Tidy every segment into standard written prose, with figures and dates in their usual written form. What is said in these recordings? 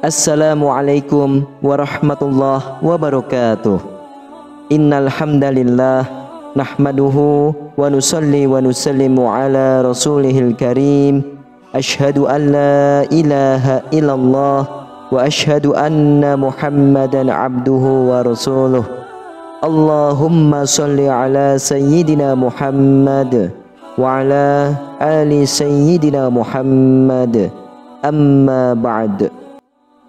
Assalamualaikum warahmatullahi wabarakatuh. Innal hamdalillah nahmaduhu wa nusalli wa nusallimu ala rasulihil karim. Asyhadu an la ilaha illallah wa asyhadu anna Muhammadan abduhu wa rasuluh. Allahumma salli ala sayyidina Muhammad wa ala ali sayyidina Muhammad. Amma ba'd.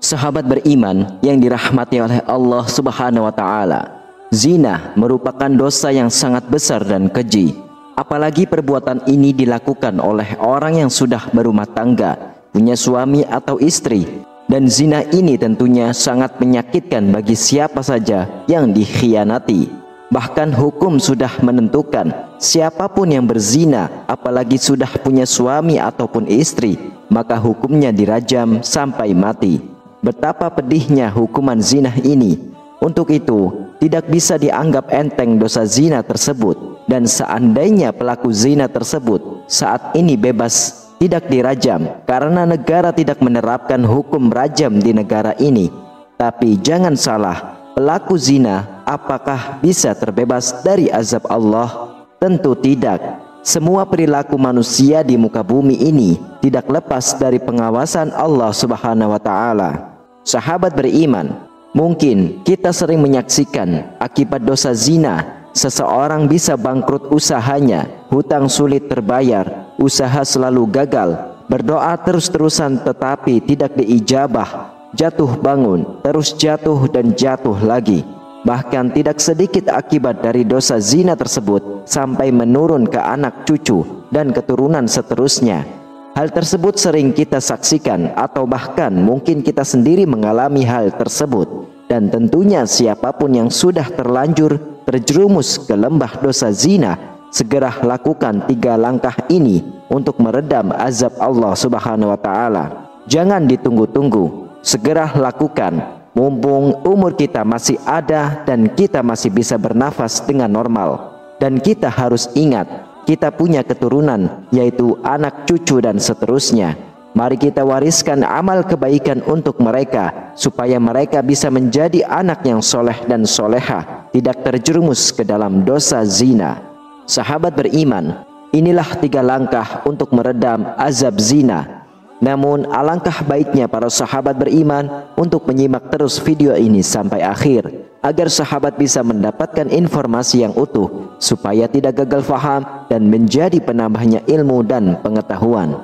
Sahabat beriman yang dirahmati oleh Allah Subhanahu wa taala, zina merupakan dosa yang sangat besar dan keji. Apalagi perbuatan ini dilakukan oleh orang yang sudah berumah tangga, punya suami atau istri. Dan zina ini tentunya sangat menyakitkan bagi siapa saja yang dikhianati. Bahkan hukum sudah menentukan siapapun yang berzina, apalagi sudah punya suami ataupun istri, maka hukumnya dirajam sampai mati. Betapa pedihnya hukuman zina ini. Untuk itu, tidak bisa dianggap enteng dosa zina tersebut. Dan seandainya pelaku zina tersebut saat ini bebas, tidak dirajam karena negara tidak menerapkan hukum rajam di negara ini. Tapi jangan salah, pelaku zina apakah bisa terbebas dari azab Allah? Tentu tidak. Semua perilaku manusia di muka bumi ini tidak lepas dari pengawasan Allah Subhanahu wa taala. Sahabat beriman, mungkin kita sering menyaksikan akibat dosa zina, seseorang bisa bangkrut usahanya, hutang sulit terbayar, usaha selalu gagal, berdoa terus-terusan tetapi tidak diijabah, jatuh bangun, terus jatuh dan jatuh lagi. Bahkan tidak sedikit akibat dari dosa zina tersebut sampai menurun ke anak cucu dan keturunan seterusnya. Hal tersebut sering kita saksikan atau bahkan mungkin kita sendiri mengalami hal tersebut. Dan tentunya siapapun yang sudah terlanjur terjerumus ke lembah dosa zina, segera lakukan 3 langkah ini untuk meredam azab Allah Subhanahu wa taala. Jangan ditunggu-tunggu, segera lakukan mumpung umur kita masih ada dan kita masih bisa bernafas dengan normal. Dan kita harus ingat, kita punya keturunan, yaitu anak cucu dan seterusnya. Mari kita wariskan amal kebaikan untuk mereka, supaya mereka bisa menjadi anak yang soleh dan soleha, tidak terjerumus ke dalam dosa zina. Sahabat beriman, inilah 3 langkah untuk meredam azab zina. Namun alangkah baiknya para sahabat beriman untuk menyimak terus video ini sampai akhir, agar sahabat bisa mendapatkan informasi yang utuh, supaya tidak gagal faham dan menjadi penambahnya ilmu dan pengetahuan.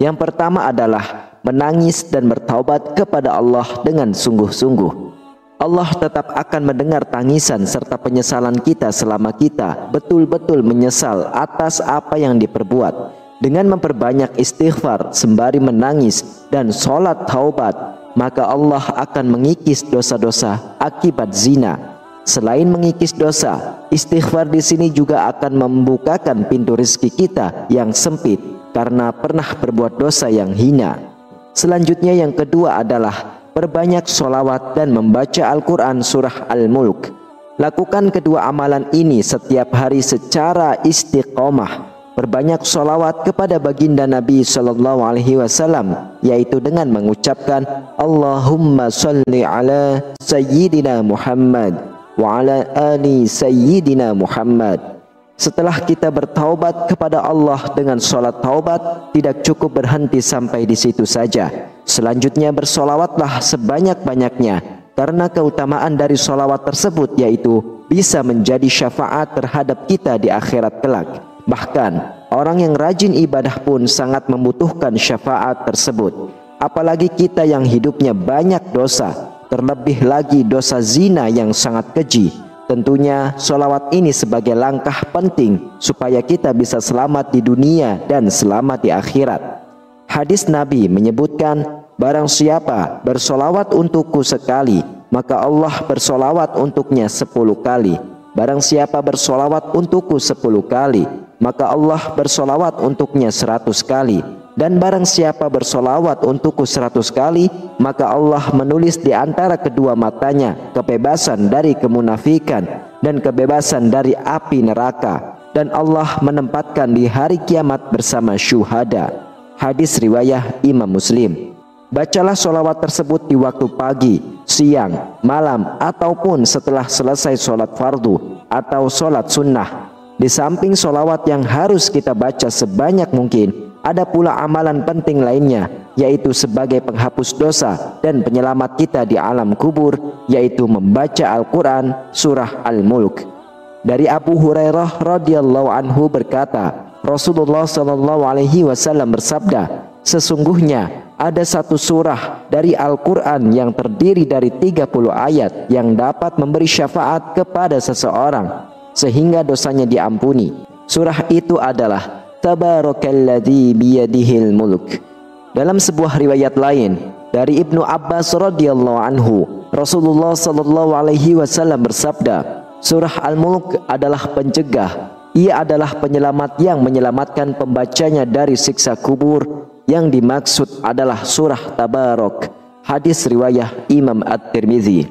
Yang pertama adalah menangis dan bertaubat kepada Allah dengan sungguh-sungguh. Allah tetap akan mendengar tangisan serta penyesalan kita selama kita betul-betul menyesal atas apa yang diperbuat. Dengan memperbanyak istighfar sembari menangis dan sholat taubat, maka Allah akan mengikis dosa-dosa akibat zina. Selain mengikis dosa, istighfar di sini juga akan membukakan pintu rezeki kita yang sempit karena pernah berbuat dosa yang hina. Selanjutnya yang kedua adalah perbanyak sholawat dan membaca Al-Quran surah Al-Mulk. Lakukan kedua amalan ini setiap hari secara istiqomah. Perbanyak sholawat kepada baginda Nabi Sallallahu Alaihi Wasallam, yaitu dengan mengucapkan Allahumma salli ala sayyidina Muhammad wa ala ali sayyidina Muhammad. Setelah kita bertaubat kepada Allah dengan sholat taubat, tidak cukup berhenti sampai di situ saja. Selanjutnya bersolawatlah sebanyak-banyaknya, karena keutamaan dari sholawat tersebut yaitu bisa menjadi syafaat terhadap kita di akhirat kelak. Bahkan orang yang rajin ibadah pun sangat membutuhkan syafaat tersebut. Apalagi kita yang hidupnya banyak dosa, terlebih lagi dosa zina yang sangat keji. Tentunya sholawat ini sebagai langkah penting supaya kita bisa selamat di dunia dan selamat di akhirat. Hadis Nabi menyebutkan, barang siapa bersolawat untukku sekali, maka Allah bersolawat untuknya 10 kali. Barang siapa bersolawat untukku 10 kali, maka Allah bersolawat untuknya 100 kali. Dan barang siapa bersolawat untukku 100 kali, maka Allah menulis di antara kedua matanya kebebasan dari kemunafikan dan kebebasan dari api neraka. Dan Allah menempatkan di hari kiamat bersama syuhada. Hadis riwayah Imam Muslim. Bacalah sholawat tersebut di waktu pagi, siang, malam, ataupun setelah selesai sholat fardu atau sholat sunnah. Di samping sholawat yang harus kita baca sebanyak mungkin, ada pula amalan penting lainnya, yaitu sebagai penghapus dosa dan penyelamat kita di alam kubur, yaitu membaca Al-Quran surah Al-Mulk. Dari Abu Hurairah radhiyallahu anhu berkata, Rasulullah sallallahu alaihi wasallam bersabda, sesungguhnya ada satu surah dari Al-Quran yang terdiri dari 30 ayat yang dapat memberi syafaat kepada seseorang sehingga dosanya diampuni. Surah itu adalah Tabarakalladzi biyadihil mulk. Dalam sebuah riwayat lain dari Ibnu Abbas radhiyallahu anhu, Rasulullah sallallahu alaihi wasallam bersabda, surah Al-Mulk adalah pencegah. Ia adalah penyelamat yang menyelamatkan pembacanya dari siksa kubur. Yang dimaksud adalah surah Tabarak. Hadis riwayat Imam At-Tirmidzi.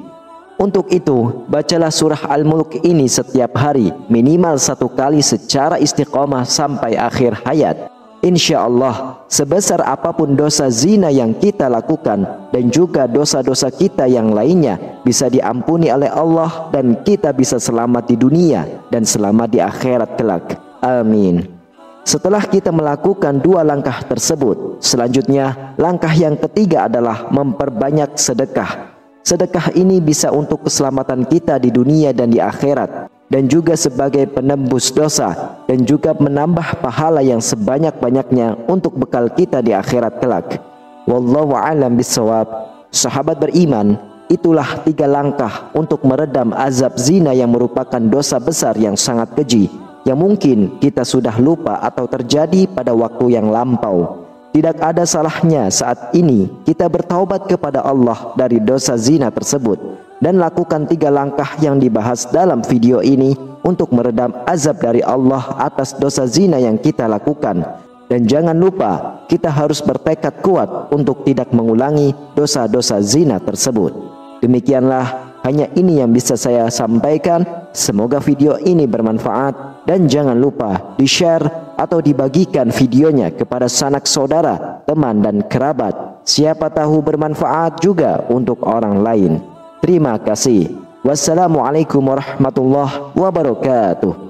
Untuk itu, bacalah surah Al-Mulk ini setiap hari, minimal 1 kali secara istiqomah sampai akhir hayat. Insya Allah, sebesar apapun dosa zina yang kita lakukan dan juga dosa-dosa kita yang lainnya bisa diampuni oleh Allah dan kita bisa selamat di dunia dan selamat di akhirat kelak. Amin. Setelah kita melakukan 2 langkah tersebut, selanjutnya langkah yang ketiga adalah memperbanyak sedekah. Sedekah ini bisa untuk keselamatan kita di dunia dan di akhirat, dan juga sebagai penembus dosa, dan juga menambah pahala yang sebanyak-banyaknya untuk bekal kita di akhirat kelak. Wallahu a'lam bishawab. Sahabat beriman, itulah 3 langkah untuk meredam azab zina yang merupakan dosa besar yang sangat keji, yang mungkin kita sudah lupa atau terjadi pada waktu yang lampau. Tidak ada salahnya saat ini kita bertaubat kepada Allah dari dosa zina tersebut dan lakukan 3 langkah yang dibahas dalam video ini untuk meredam azab dari Allah atas dosa zina yang kita lakukan. Dan jangan lupa, kita harus bertekad kuat untuk tidak mengulangi dosa-dosa zina tersebut. Demikianlah, hanya ini yang bisa saya sampaikan. Semoga video ini bermanfaat dan jangan lupa di-share atau dibagikan videonya kepada sanak saudara, teman dan kerabat. Siapa tahu bermanfaat juga untuk orang lain. Terima kasih. Wassalamualaikum warahmatullahi wabarakatuh.